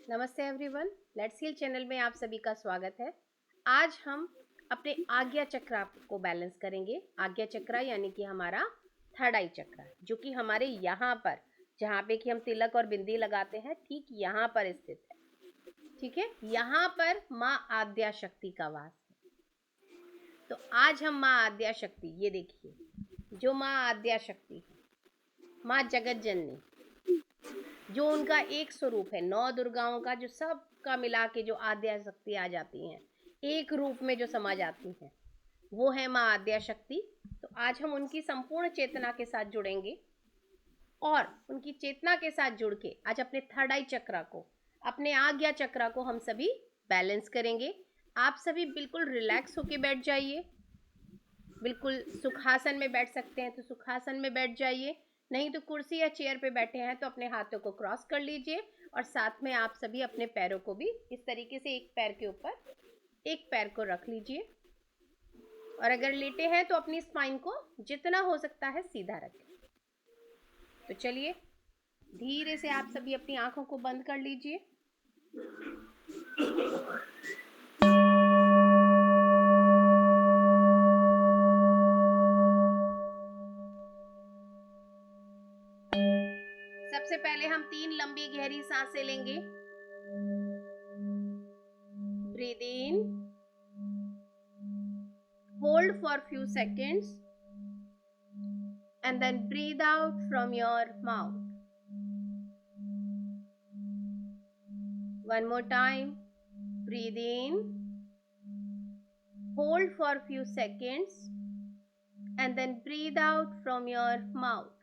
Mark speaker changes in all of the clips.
Speaker 1: नमस्ते everyone, let's heal channel में आप सभी का स्वागत है। आज हम अपने आज्ञा चक्र को बैलेंस करेंगे। आज्ञा चक्र यानी कि हमारा थर्ड आई चक्र, जो कि हमारे यहाँ पर, जहाँ पे कि हम तिलक और बिंदी लगाते हैं, ठीक यहाँ पर स्थित है। ठीक है, यहाँ पर माँ आद्या शक्ति का वास है। तो आज हम माँ आद्या शक्ति, ये देखिए, जो माँ आद्या शक्ति है, माँ जगत जननी, जो उनका एक स्वरूप है, 9 दुर्गाओं का जो सबका मिला के जो आद्या शक्ति आ जाती हैं, एक रूप में जो समा जाती हैं, वो है माँ आद्या शक्ति। तो आज हम उनकी संपूर्ण चेतना के साथ जुड़ेंगे और उनकी चेतना के साथ जुड़ के आज अपने थर्ड आई चक्र को, अपने आज्ञा चक्र को हम सभी बैलेंस करेंगे। आप सभी बिल्कुल रिलैक्स होके बैठ जाइए। बिल्कुल सुखासन में बैठ सकते हैं तो सुखासन में बैठ जाइए, नहीं तो कुर्सी या चेयर पे बैठे हैं तो अपने हाथों को क्रॉस कर लीजिए और साथ में आप सभी अपने पैरों को भी इस तरीके से एक पैर के ऊपर एक पैर को रख लीजिए। और अगर लेटे हैं तो अपनी स्पाइन को जितना हो सकता है सीधा रखें। तो चलिए, धीरे से आप सभी अपनी आंखों को बंद कर लीजिए। सबसे पहले हम 3 लंबी गहरी सांसें लेंगे। Breathe in, hold for few seconds and then breathe out from your mouth. One more time. Breathe in, hold for few seconds and then breathe out from your mouth.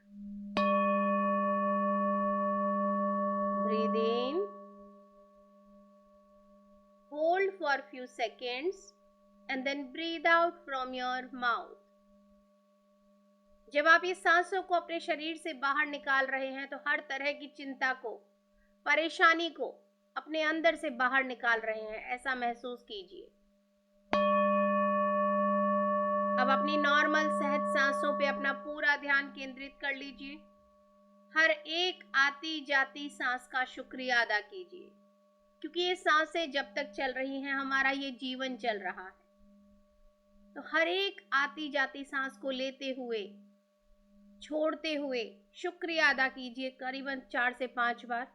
Speaker 1: Breathe in, hold for few seconds and then breathe out from your mouth. जब आप ये सांसों को अपने शरीर से बाहर निकाल रहे हैं तो हर तरह की चिंता को, परेशानी को अपने अंदर से बाहर निकाल रहे हैं, ऐसा महसूस कीजिए। अब अपनी नॉर्मल सहज सांसों पे अपना पूरा ध्यान केंद्रित कर लीजिए। हर एक आती जाती सांस का शुक्रिया अदा कीजिए, क्योंकि ये सांसें जब तक चल रही हैं हमारा ये जीवन चल रहा है। तो हर एक आती जाती सांस को लेते हुए, छोड़ते हुए शुक्रिया अदा कीजिए करीबन 4 से 5 बार।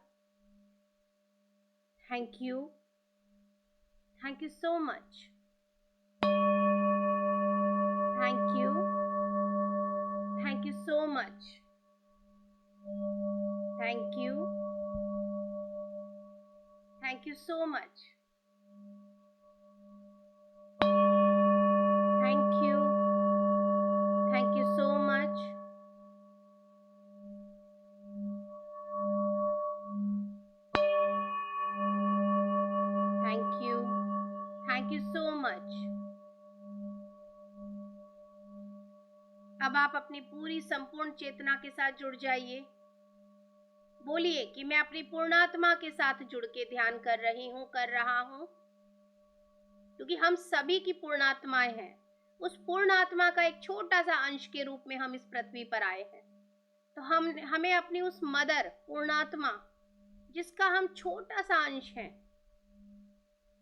Speaker 1: Thank you so much, thank you so much, thank you so much, thank you so much, thank you so much. अब आप अपनी पूरी संपूर्ण चेतना के साथ जुड़ जाइए। बोलिए कि मैं अपनी पूर्णात्मा के साथ जुड़ के ध्यान कर रहा हूं, क्योंकि हम सभी की पूर्णात्माएं हैं। उस पूर्णात्मा का एक छोटा सा अंश के रूप में हम इस पृथ्वी पर आए हैं। तो हमें अपनी उस मदर पूर्णात्मा, जिसका हम छोटा सा अंश हैं,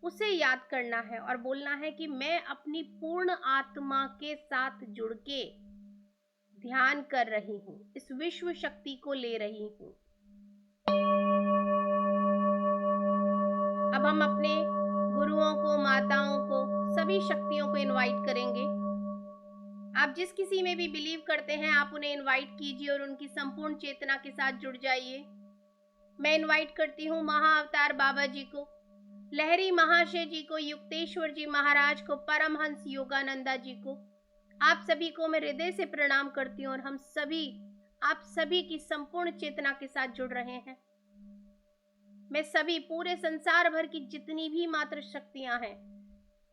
Speaker 1: उसे याद करना है और बोलना है कि मैं अपनी पूर्ण आत्मा के साथ जुड़ के ध्यान कर रही हूं, इस विश्व शक्ति को ले रही हूं। अब हम अपने गुरुओं को, माताओं को, सभी शक्तियों को इनवाइट करेंगे। आप जिस किसी में भी बिलीव करते हैं आप उन्हें इनवाइट कीजिए और उनकी संपूर्ण चेतना के साथ जुड़ जाइए। मैं इनवाइट करती हूँ महाअवतार बाबा जी को, लहरी महाशय जी को, युक्तेश्वर जी महाराज को, परमहंस योगानंदा जी को। आप सभी को मैं हृदय से प्रणाम करती हूँ और हम सभी, आप सभी की संपूर्ण चेतना के साथ जुड़ रहे हैं। मैं सभी पूरे संसार भर की जितनी भी मातृ शक्तियां हैं,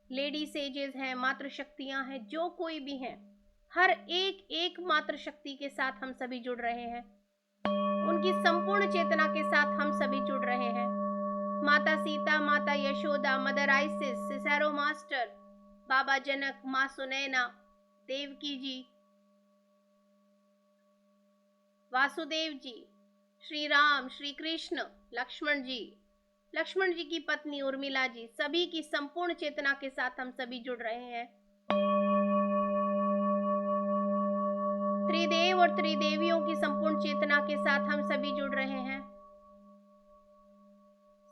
Speaker 1: लेडी सेजेस हैं, मातृ शक्तियां हैं, जो कोई भी हैं, हर एक मातृ शक्ति के साथ हम सभी जुड़ रहे हैं। उनकी संपूर्ण चेतना के साथ हम सभी जुड़ रहे हैं। माता सीता, माता Yashoda, mother ISIS, Cicero master, बाबा जनक, माँ सुनैना, देवकी जी, वासुदेव जी, श्री राम, श्री कृष्ण, लक्ष्मण जी, लक्ष्मण जी की पत्नी उर्मिला जी, सभी की संपूर्ण चेतना के साथ हम सभी जुड़ रहे हैं। त्रिदेव और त्रिदेवियों की संपूर्ण चेतना के साथ हम सभी जुड़ रहे हैं।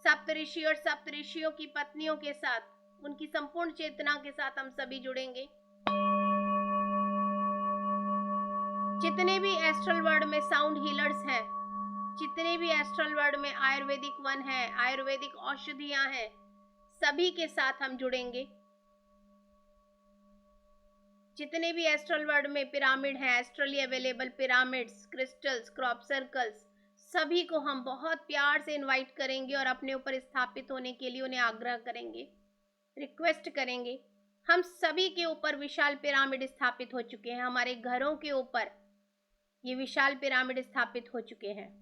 Speaker 1: सप्तऋषि और सप्तऋषियों की पत्नियों के साथ, उनकी संपूर्ण चेतना के साथ हम सभी जुड़ेंगे। जितने भी एस्ट्रल वर्ल्ड में साउंड हीलर्स हैं, जितने भी एस्ट्रल वर्ल्ड में आयुर्वेदिक वन है, आयुर्वेदिक औषधियां हैं, सभी के साथ हम जुड़ेंगे। जितने भी एस्ट्रल वर्ल्ड में पिरामिड हैं, एस्ट्रली available pyramids, crystals, crop circles, सभी को हम बहुत प्यार से इनवाइट करेंगे और अपने ऊपर स्थापित होने के लिए उन्हें आग्रह करेंगे, रिक्वेस्ट करेंगे। हम सभी के ऊपर विशाल पिरामिड स्थापित हो चुके हैं, हमारे घरों के ऊपर ये विशाल पिरामिड स्थापित हो चुके हैं।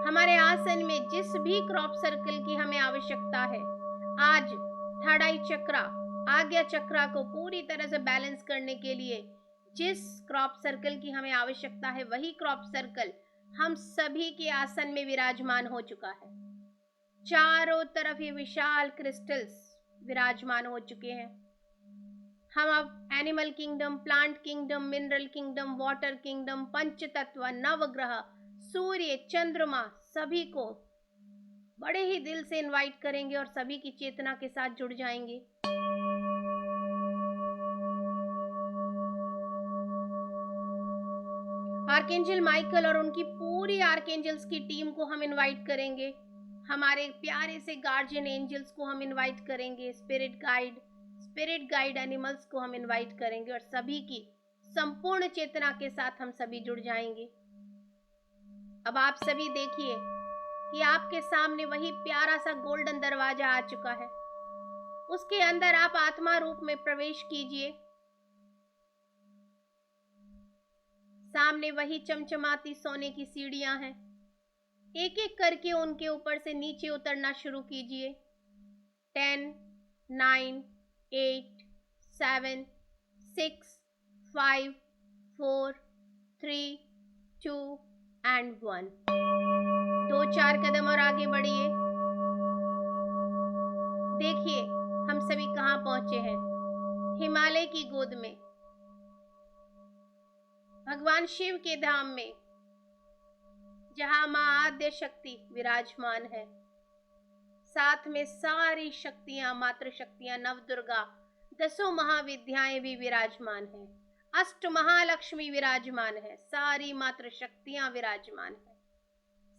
Speaker 1: हमारे आसन में जिस भी क्रॉप सर्कल की हमें आवश्यकता है, आज थर्ड आई चक्रा, आज्ञा चक्रा को पूरी तरह से बैलेंस करने के लिए जिस क्रॉप सर्कल की हमें आवश्यकता है, वही क्रॉप सर्कल हम सभी के आसन में विराजमान हो चुका है। चारों तरफ ये विशाल क्रिस्टल्स विराजमान हो चुके हैं। हम अब animal kingdom, plant kingdom, mineral kingdom, water kingdom, पंच तत्व, नवग्रह, सूर्य, चंद्रमा, सभी को बड़े ही दिल से इनवाइट करेंगे और सभी की चेतना के साथ जुड़ जाएंगे। आर्कएंजल माइकल और उनकी पूरी आर्कएंजल्स की टीम को हम इनवाइट करेंगे। हमारे प्यारे से गार्जियन एंजल्स को हम इनवाइट करेंगे, स्पिरिट गाइड एनिमल्स को हम इनवाइट करेंगे और सभी की संपूर्ण चेतना के साथ हम सभी जुड़ जाएंगे। अब आप सभी देखिए कि आपके सामने वही प्यारा सा गोल्डन दरवाजा आ चुका है। उसके अंदर आप आत्मा रूप में प्रवेश कीजिए। सामने वही चमचमाती सोने की सीढ़ियां हैं। एक एक करके उनके ऊपर से नीचे उतरना शुरू कीजिए। 10, 9, 8, 7, 6, 5, 4, 3, 2 and 1। 2-4 कदम और आगे बढ़िए। देखिए हम सभी कहाँ पहुंचे हैं। हिमालय की गोद में, भगवान शिव के धाम में, जहां मां आद्य शक्ति विराजमान है। साथ में सारी शक्तियां, मातृ शक्तियां, नवदुर्गा, 10 महाविद्याएं भी विराजमान है। अष्ट महालक्ष्मी विराजमान है। सारी मातृ शक्तियां विराजमान है।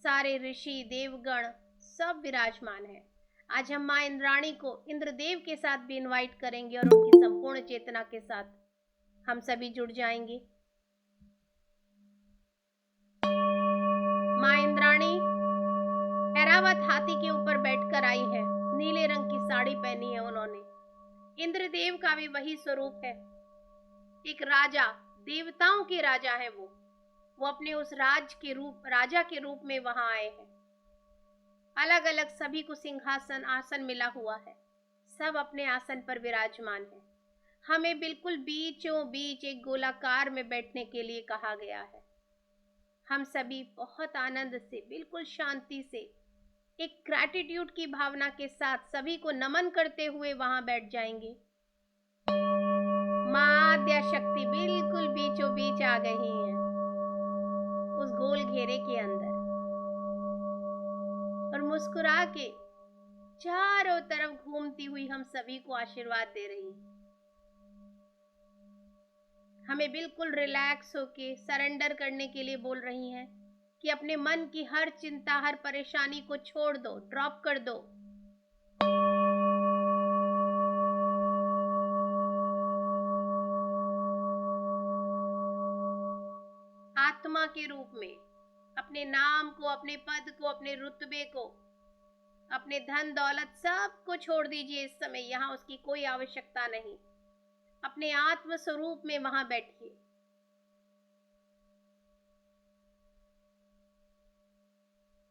Speaker 1: सारे ऋषि देवगण सब विराजमान है। आज हम मां इंद्राणी को इंद्रदेव के साथ भी इनवाइट करेंगे और उनकी संपूर्ण चेतना के साथ हम सभी जुड़ जाएंगे। मां इंद्राणी ऐरावत हाथी के ऊपर बैठकर आई है। नीले रंग की साड़ी पहनी है उन्होंने। इंद्रदेव का भी वही स्वरूप है। एक राजा, देवताओं के राजा है वो अपने उस राजा के रूप में वहां आए हैं। अलग अलग सभी को सिंहासन, आसन मिला हुआ है। सब अपने आसन पर विराजमान है। हमें बिल्कुल बीचों बीच एक गोलाकार में बैठने के लिए कहा गया है। हम सभी बहुत आनंद से, बिल्कुल शांति से, एक ग्रैटिट्यूड की भावना के साथ सभी को नमन करते हुए वहां बैठ जाएंगे। मां आद्या शक्ति बिल्कुल बीचों बीच आ गई हैं उस गोल घेरे के अंदर और मुस्कुरा के चारों तरफ घूमती हुई हम सभी को आशीर्वाद दे रही है। हमें बिल्कुल रिलैक्स होके सरेंडर करने के लिए बोल रही हैं कि अपने मन की हर चिंता, हर परेशानी को छोड़ दो, ड्रॉप कर दो। आत्मा के रूप में अपने नाम को, अपने पद को, अपने रुतबे को, अपने धन दौलत सब को छोड़ दीजिए। इस समय यहाँ उसकी कोई आवश्यकता नहीं। अपने आत्म स्वरूप में वहां बैठिए।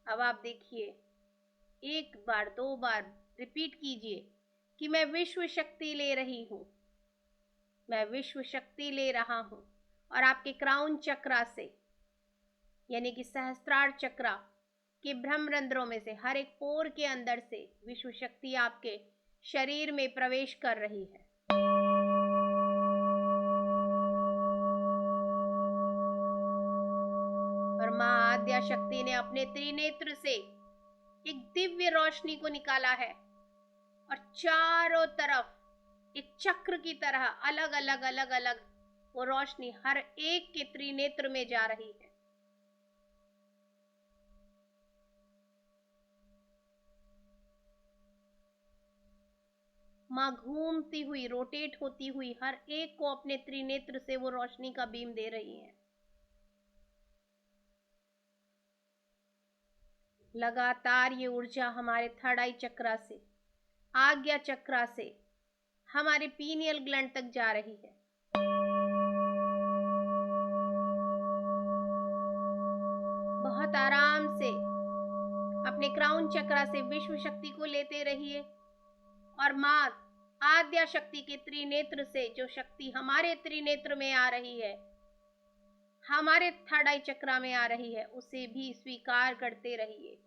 Speaker 1: अब आप देखिए, एक बार, 2 बार रिपीट कीजिए कि मैं विश्व शक्ति ले रही हूं, मैं विश्व शक्ति ले रहा हूं। और आपके क्राउन चक्रा से, यानी कि सहस्त्रार चक्रा, कि ब्रह्मरंध्रों में से, हर एक पोर के अंदर से विश्व शक्ति आपके शरीर में प्रवेश कर रही है। और मां आद्या शक्ति ने अपने त्रिनेत्र से एक दिव्य रोशनी को निकाला है और चारों तरफ एक चक्र की तरह अलग अलग अलग अलग वो रोशनी हर एक के त्रिनेत्र में जा रही है। मां घूमती हुई, रोटेट होती हुई हर एक को अपने त्रिनेत्र से वो रोशनी का बीम दे रही है। लगातार ये ऊर्जा हमारे थर्ड आई चक्रा से, आज्ञा चक्रा से हमारे पीनियल ग्लैंड तक जा रही है। बहुत आराम से अपने क्राउन चक्रा से विश्व शक्ति को लेते रहिए और मां आद्या शक्ति के त्रिनेत्र से जो शक्ति हमारे त्रिनेत्र में आ रही है, हमारे थर्ड आई चक्रा में आ रही है, उसे भी स्वीकार करते रहिए।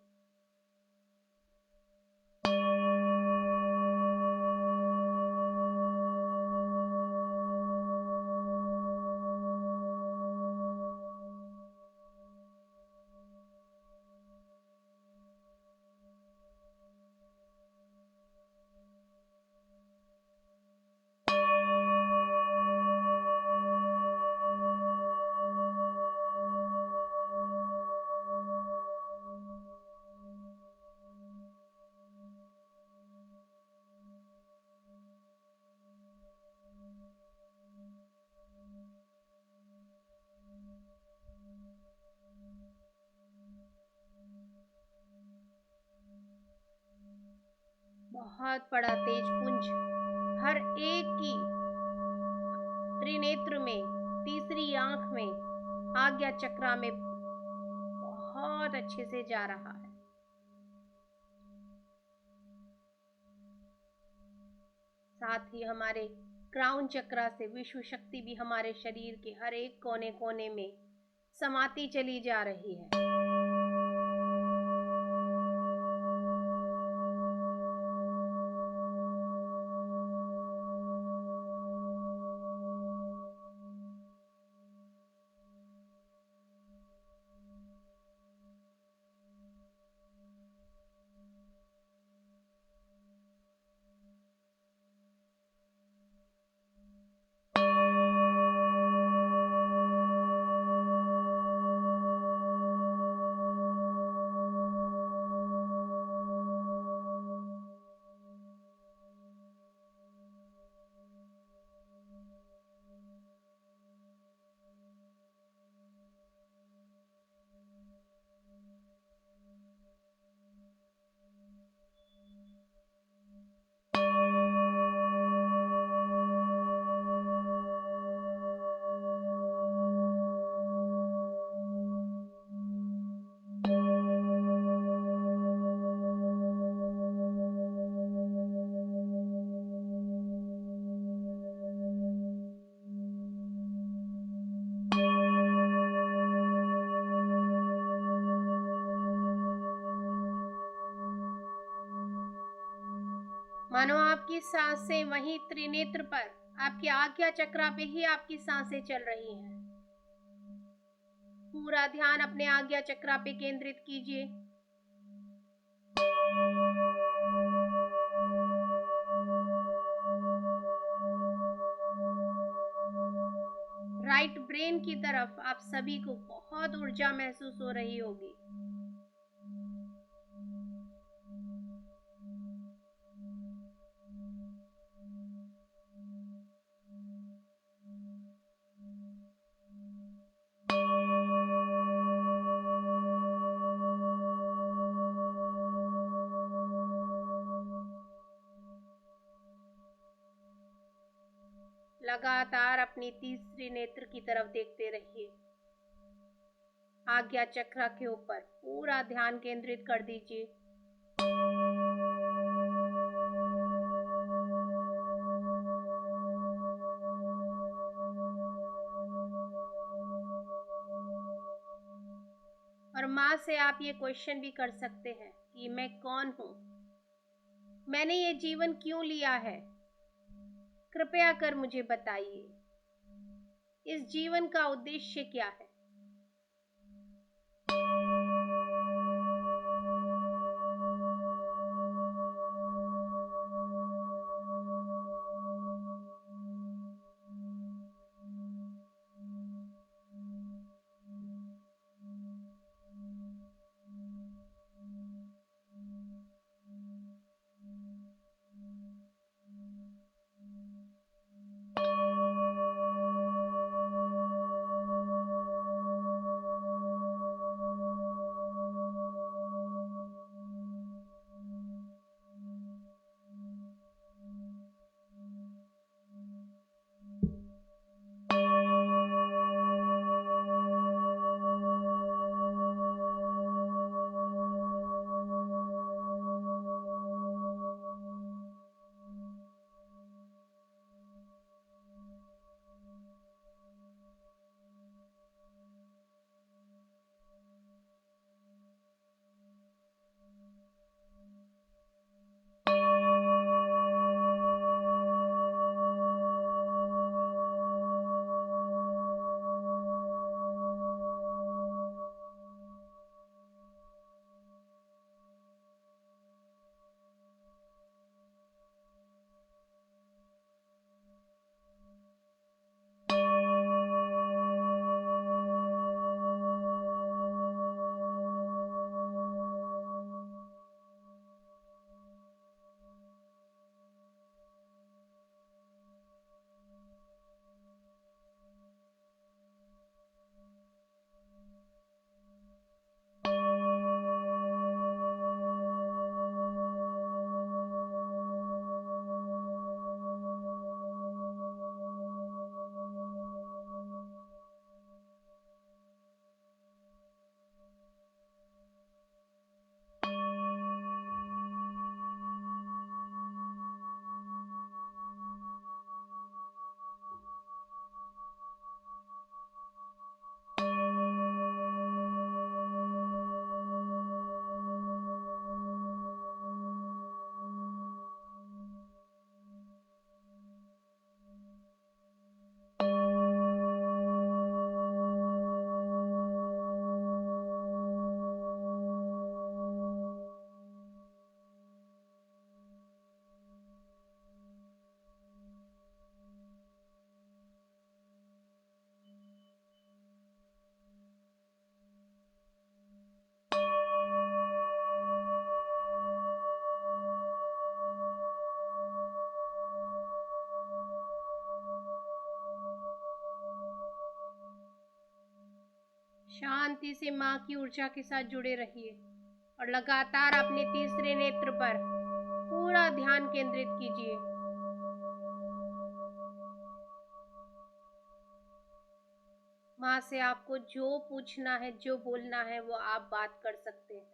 Speaker 1: बहुत बड़ा तेज पुंज हर एक की त्रिनेत्र में, तीसरी आंख में, आज्ञा चक्रा में बहुत अच्छे से जा रहा है। साथ ही हमारे क्राउन चक्रा से विश्व शक्ति भी हमारे शरीर के हर एक कोने कोने में समाती चली जा रही है। मानो आपकी सांसें वहीं त्रिनेत्र पर, आपके आज्ञा चक्रा पे ही आपकी सांसें चल रही हैं। पूरा ध्यान अपने आज्ञा चक्रा पे केंद्रित कीजिए। राइट ब्रेन की तरफ आप सभी को बहुत ऊर्जा महसूस हो रही होगी। लगातार अपनी तीसरी नेत्र की तरफ देखते रहिए। आज्ञा चक्र के ऊपर पूरा ध्यान केंद्रित कर दीजिए। और माँ से आप ये क्वेश्चन भी कर सकते हैं कि मैं कौन हूँ, मैंने ये जीवन क्यों लिया है, कृपया कर मुझे बताइए, इस जीवन का उद्देश्य क्या है। शांति से माँ की ऊर्जा के साथ जुड़े रहिए और लगातार अपने तीसरे नेत्र पर पूरा ध्यान केंद्रित कीजिए। माँ से आपको जो पूछना है, जो बोलना है, वो आप बात कर सकते हैं।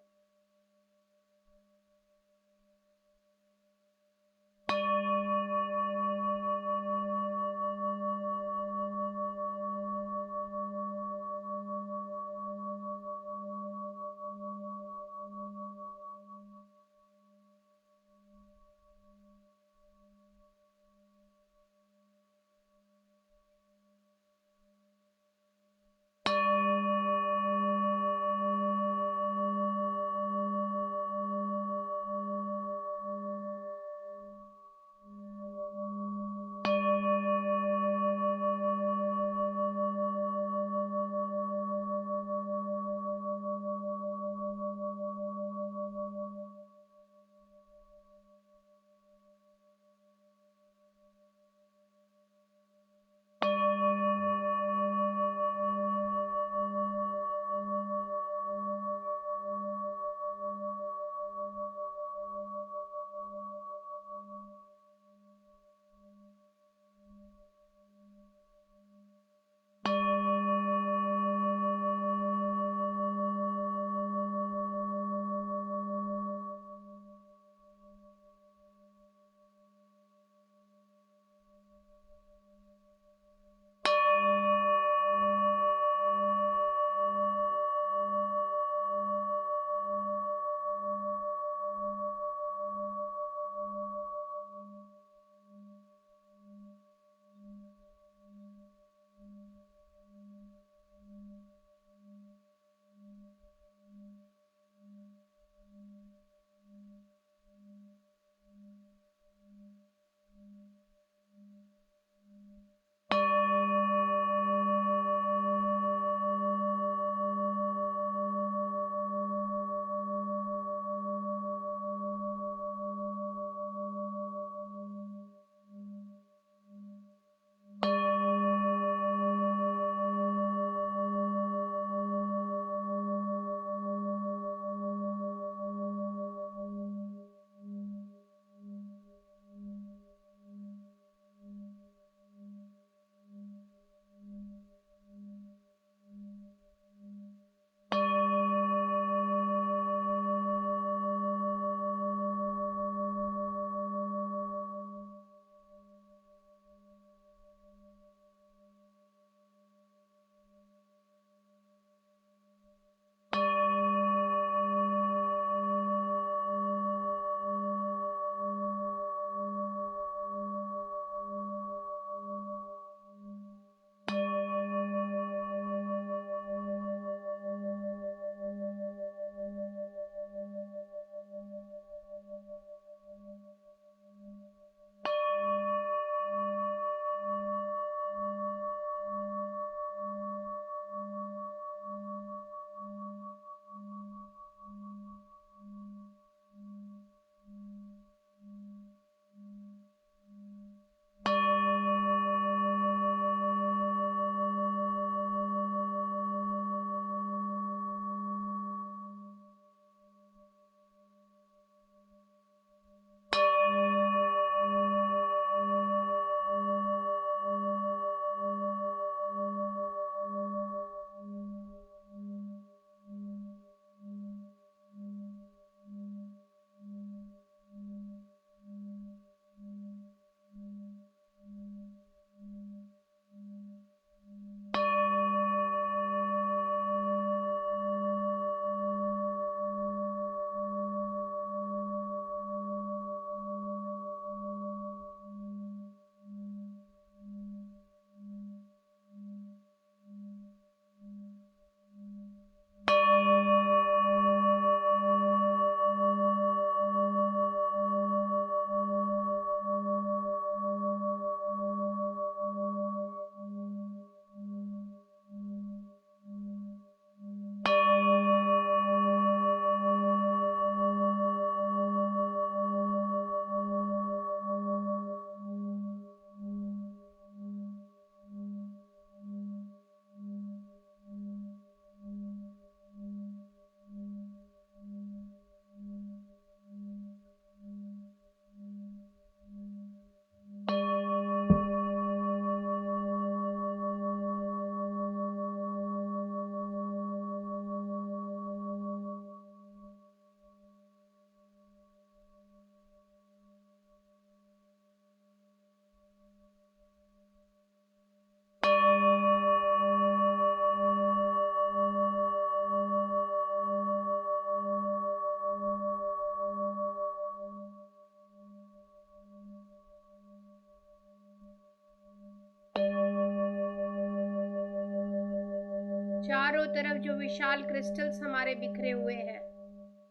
Speaker 1: चारों तरफ जो विशाल क्रिस्टल्स हमारे बिखरे हुए हैं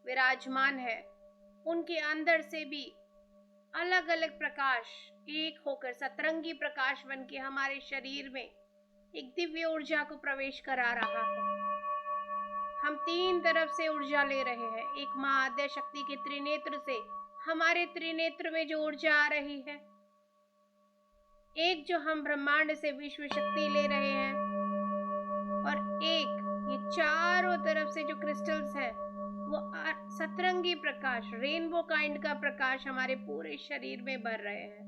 Speaker 1: विराजमान है, उनके अंदर से भी अलग अलग प्रकाश एक होकर सतरंगी प्रकाश बन के हमारे शरीर में एक दिव्य ऊर्जा को प्रवेश करा रहा है। हम तीन तरफ से ऊर्जा ले रहे हैं। एक मां आद्य शक्ति के त्रिनेत्र से हमारे त्रिनेत्र में जो ऊर्जा आ रही है, एक जो हम ब्रह्मांड से विश्व शक्ति ले रहे हैं, और एक ये चारों तरफ से जो क्रिस्टल्स हैं वो सतरंगी प्रकाश, रेनबो काइंड का प्रकाश हमारे पूरे शरीर में भर रहे हैं।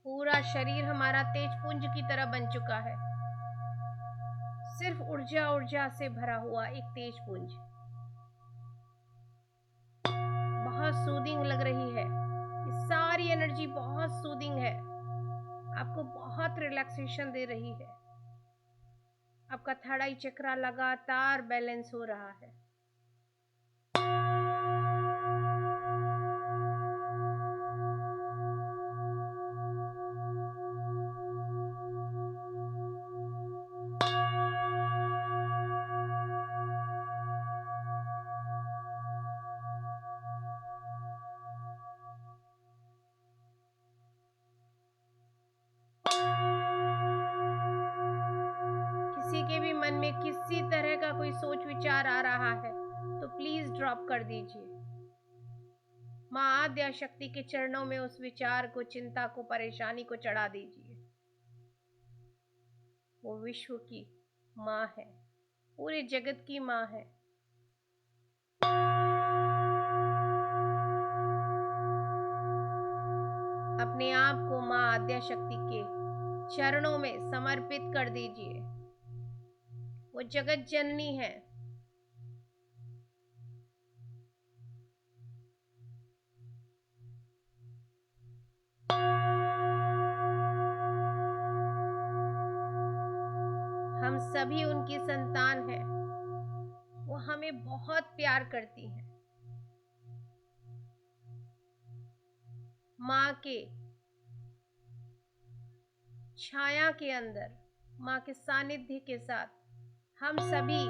Speaker 1: पूरा शरीर हमारा तेज पुंज की तरह बन चुका है, सिर्फ ऊर्जा ऊर्जा से भरा हुआ एक तेज पुंज। बहुत सूदिंग लग रही है, ये सारी एनर्जी बहुत सूदिंग है, आपको बहुत रिलैक्सेशन दे रही है। आपका थर्ड आई चक्रा लगातार बैलेंस हो रहा है। किसी के भी मन में किसी तरह का कोई सोच विचार आ रहा है तो प्लीज ड्रॉप कर दीजिए। मां आद्या शक्ति के चरणों में उस विचार को, चिंता को, परेशानी को चढ़ा दीजिए। वो विश्व की मां है, पूरे जगत की मां है। अपने आप को मां आद्या शक्ति के चरणों में समर्पित कर दीजिए। वो जगत जननी है। हम सभी उनकी संतान हैं। वो हमें बहुत प्यार करती हैं। माँ के छाया के अंदर, माँ के सानिध्य के साथ हम सभी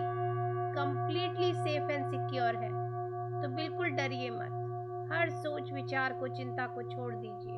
Speaker 1: कंप्लीटली सेफ एंड सिक्योर हैं। तो बिल्कुल डरिए मत। हर सोच विचार को, चिंता को छोड़ दीजिए।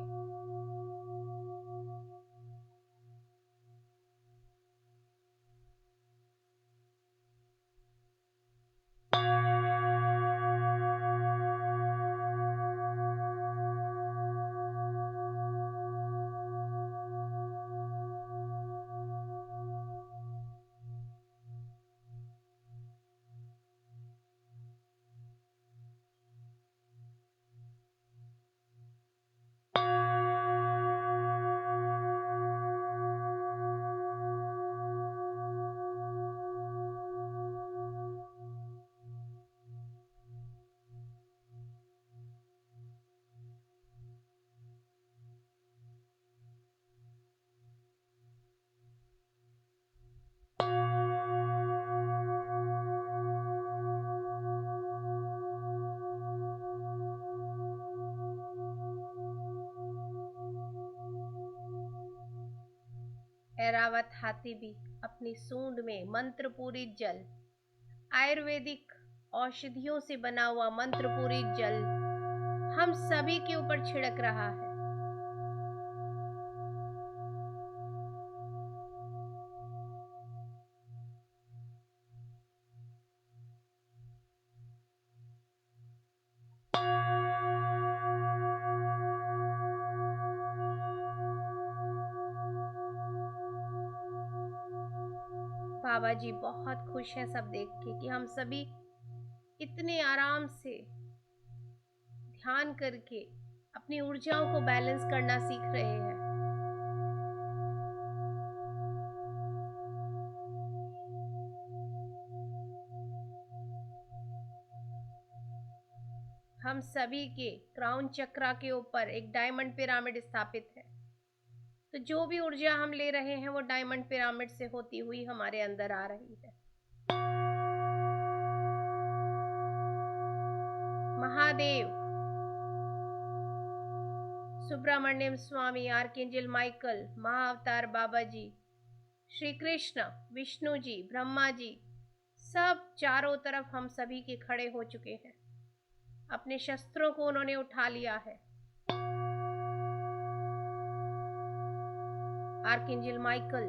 Speaker 1: ऐरावत हाथी भी अपनी सूंड में मंत्र पूरित जल, आयुर्वेदिक औषधियों से बना हुआ मंत्र पूरित जल हम सभी के ऊपर छिड़क रहा है। बाबा जी बहुत खुश हैं सब देख के कि हम सभी कितने आराम से ध्यान करके अपनी ऊर्जाओं को बैलेंस करना सीख रहे हैं। हम सभी के क्राउन चक्रा के ऊपर एक डायमंड पिरामिड स्थापित है। तो जो भी ऊर्जा हम ले रहे हैं वो डायमंड पिरामिड से होती हुई हमारे अंदर आ रही है। महादेव, सुब्रमण्यम स्वामी, आर्कएंजल माइकल, महाअवतार बाबा जी, श्री कृष्ण, विष्णु जी, ब्रह्मा जी, सब चारों तरफ हम सभी के खड़े हो चुके हैं। अपने शस्त्रों को उन्होंने उठा लिया है। आर्कएंजल माइकल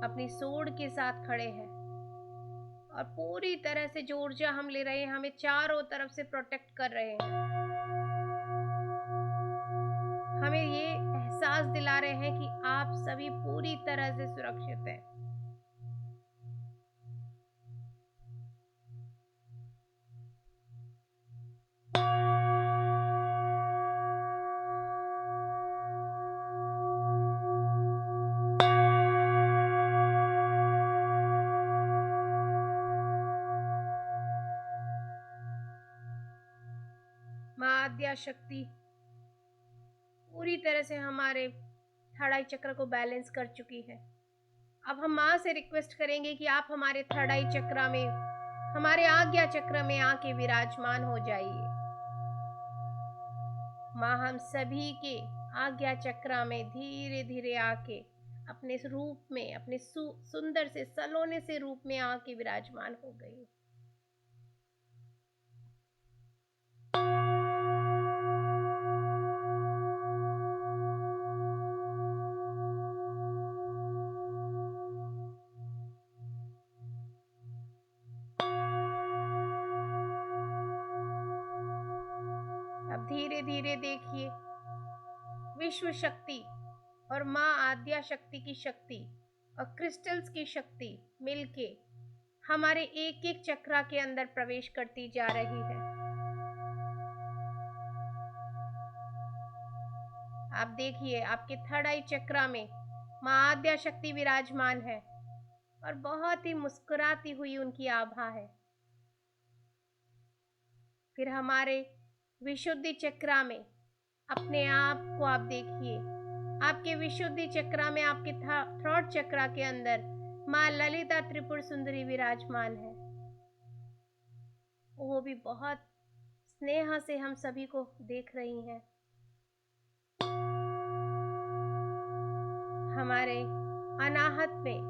Speaker 1: अपनी सोर्ड के साथ खड़े हैं और पूरी तरह से जो ऊर्जा हम ले रहे हैं हमें चारों तरफ से प्रोटेक्ट कर रहे हैं। हमें ये एहसास दिला रहे हैं कि आप सभी पूरी तरह से सुरक्षित हैं। माँ आद्या शक्ति पूरी तरह से हमारे थर्ड आई चक्र को बैलेंस कर चुकी है। अब हम माँ से रिक्वेस्ट करेंगे कि आप हमारे थर्ड आई चक्र में, हमारे आज्ञा चक्र में आके विराजमान हो जाइए। माँ हम सभी के आज्ञा चक्र में धीरे धीरे आके अपने रूप में, अपने सुंदर से सलोने से रूप में आके विराजमान हो गई। अब धीरे धीरे देखिए, विश्व शक्ति और माँ आद्या शक्ति की शक्ति और क्रिस्टल्स की शक्ति मिलके हमारे एक एक चक्रा के अंदर प्रवेश करती जा रही है। आप देखिए, आपके थर्ड आई चक्रा में माँ आद्या शक्ति विराजमान है और बहुत ही मुस्कुराती हुई उनकी आभा है। फिर हमारे विशुद्धि चक्रा में अपने आप को आप देखिए, आपके विशुद्धि चक्रा में, आपके थ्रोट चक्रा के अंदर माँ ललिता त्रिपुर सुंदरी विराजमान है। वो भी बहुत स्नेह से हम सभी को देख रही हैं। हमारे अनाहत में,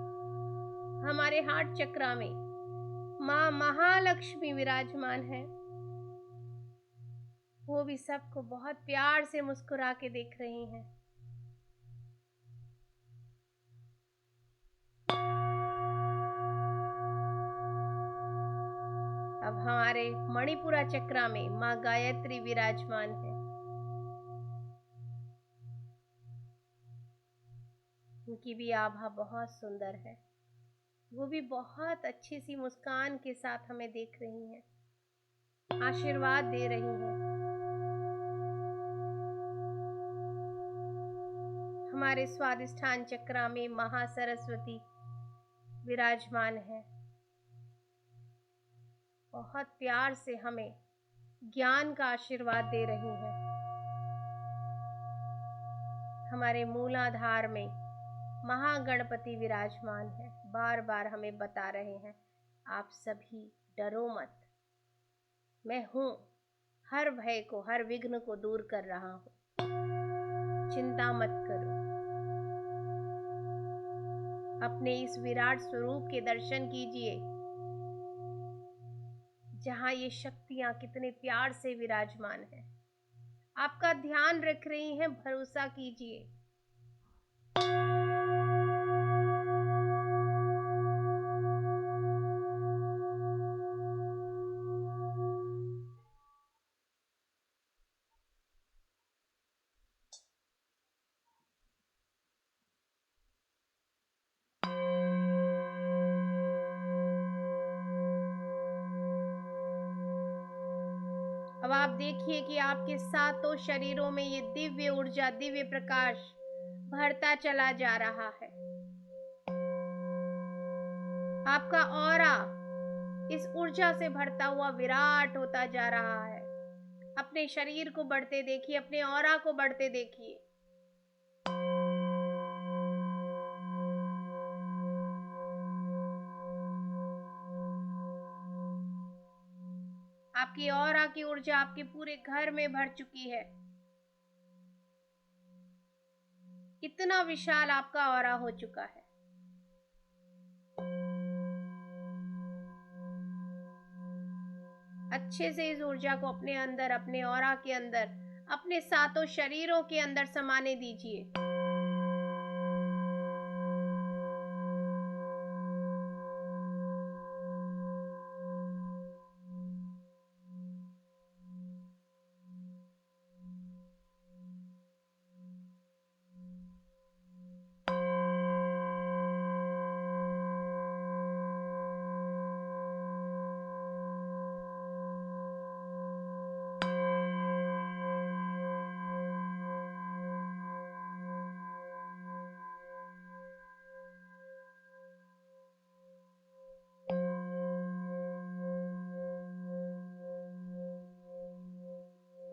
Speaker 1: हमारे हार्ट चक्रा में माँ महालक्ष्मी विराजमान है। वो भी सबको बहुत प्यार से मुस्कुरा के देख रही हैं। अब हमारे मणिपुरा चक्रा में माँ गायत्री विराजमान है। उनकी भी आभा बहुत सुंदर है। वो भी बहुत अच्छी सी मुस्कान के साथ हमें देख रही हैं, आशीर्वाद दे रही हैं। हमारे स्वादिष्ठान चक्रा में महासरस्वती विराजमान है। बहुत प्यार से हमें ज्ञान का आशीर्वाद दे रही हैं। हमारे मूलाधार में महागणपति विराजमान है। बार बार हमें बता रहे हैं, आप सभी डरो मत, मैं हूं, हर भय को, हर विघ्न को दूर कर रहा हूं, चिंता मत करो। अपने इस विराट स्वरूप के दर्शन कीजिए, जहां ये शक्तियां कितने प्यार से विराजमान है। आपका ध्यान रख रही हैं, भरोसा कीजिए। अब आप देखिए कि आपके सातों शरीरों में ये दिव्य ऊर्जा, दिव्य प्रकाश भरता चला जा रहा है। आपका ऑरा इस ऊर्जा से भरता हुआ विराट होता जा रहा है। अपने शरीर को बढ़ते देखिए, अपने ऑरा को बढ़ते देखिए। आपकी ऑरा की ऊर्जा आपके पूरे घर में भर चुकी है। इतना विशाल आपका ऑरा हो चुका है। अच्छे से इस ऊर्जा को अपने अंदर, अपने ऑरा के अंदर, अपने सातों शरीरों के अंदर समाने दीजिए।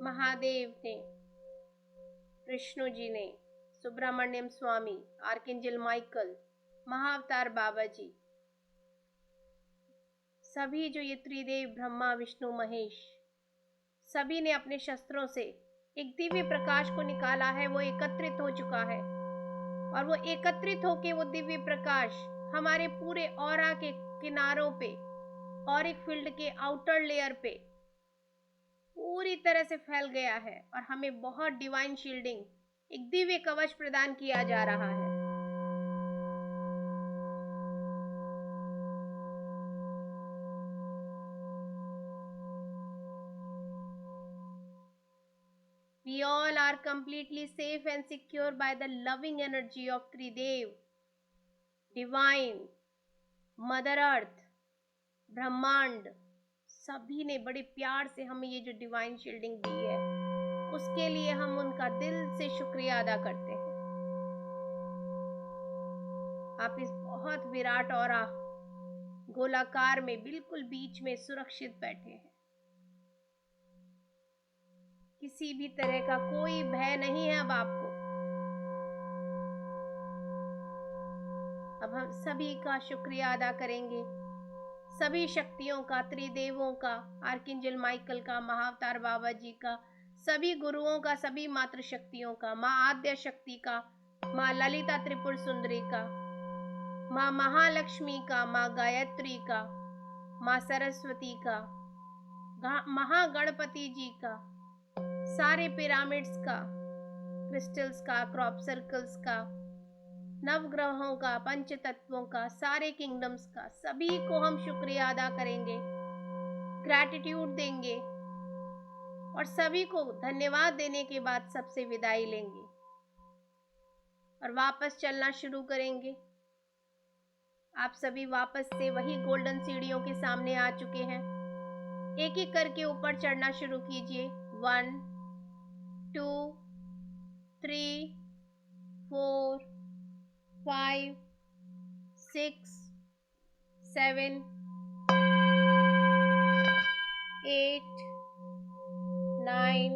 Speaker 1: महादेव ने, विष्णु जी ने, सुब्रमण्यम स्वामी, आर्कएंजल माइकल, महाअवतार बाबा जी, सभी जो ये त्रिदेव ब्रह्मा विष्णु महेश, सभी ने अपने शस्त्रों से एक दिव्य प्रकाश को निकाला है। वो एकत्रित हो चुका है और वो एकत्रित होके वो दिव्य प्रकाश हमारे पूरे ऑरा के किनारों पे, ऑरिक फील्ड के आउटर लेयर पे पूरी तरह से फैल गया है और हमें बहुत डिवाइन शील्डिंग, एक दिव्य कवच प्रदान किया जा रहा है। We all are completely safe and secure by the loving energy of Tridev, Divine, Mother Earth, ब्रह्मांड। सभी ने बड़े प्यार से हमें ये जो डिवाइन शील्डिंग दी है, उसके लिए हम उनका दिल से शुक्रिया अदा करते हैं। आप इस बहुत विराट ऑरा गोलाकार में बिल्कुल बीच में सुरक्षित बैठे हैं। किसी भी तरह का कोई भय नहीं है अब आपको। अब हम सभी का शुक्रिया अदा करेंगे, सभी शक्तियों का, त्रिदेवों का, आर्कएंजल माइकल का, महाअवतार बाबा जी का, सभी गुरुओं का, सभी मातृ शक्तियों का, माँ आद्य शक्ति का, माँ ललिता त्रिपुर सुंदरी का, माँ महालक्ष्मी का, माँ गायत्री का, माँ सरस्वती का, महागणपति जी का, सारे पिरामिड्स का, क्रिस्टल्स का, क्रॉप सर्कल्स का, नवग्रहों का, पंच तत्वों का, सारे किंगडम्स का, सभी को हम शुक्रिया अदा करेंगे, ग्रैटिट्यूड देंगे और सभी को धन्यवाद देने के बाद सबसे विदाई लेंगे और वापस चलना शुरू करेंगे। आप सभी वापस से वही गोल्डन सीढ़ियों के सामने आ चुके हैं। एक एक करके ऊपर चढ़ना शुरू कीजिए। 1 2 3 4 5 6 7 8 9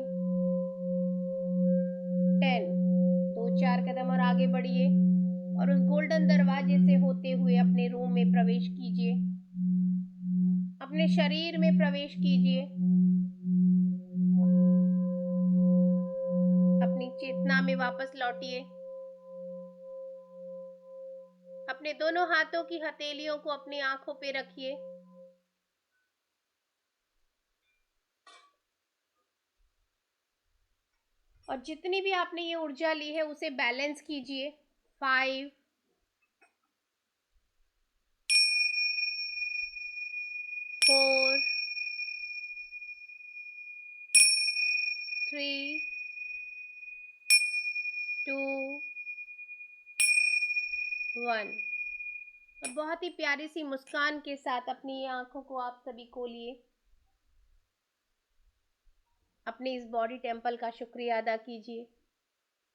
Speaker 1: 10। 2-4 कदम और आगे बढ़िए और उस गोल्डन दरवाजे से होते हुए अपने रूम में प्रवेश कीजिए, अपने शरीर में प्रवेश कीजिए, अपनी चेतना में वापस लौटिए। अपने दोनों हाथों की हथेलियों को अपनी आंखों पे रखिए और जितनी भी आपने ये ऊर्जा ली है उसे बैलेंस कीजिए। 5 4 3 2 1। और बहुत ही प्यारी सी मुस्कान के साथ अपनी ये आंखों को आप सभी खोलिए। अपने इस बॉडी टेम्पल का शुक्रिया अदा कीजिए,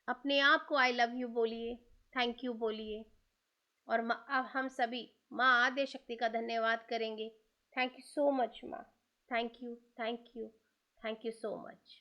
Speaker 1: अपने आप को आई लव यू बोलिए, थैंक यू बोलिए। और अब हम सभी माँ आद्य शक्ति का धन्यवाद करेंगे। थैंक यू सो मच माँ, thank you, thank you, thank you so much.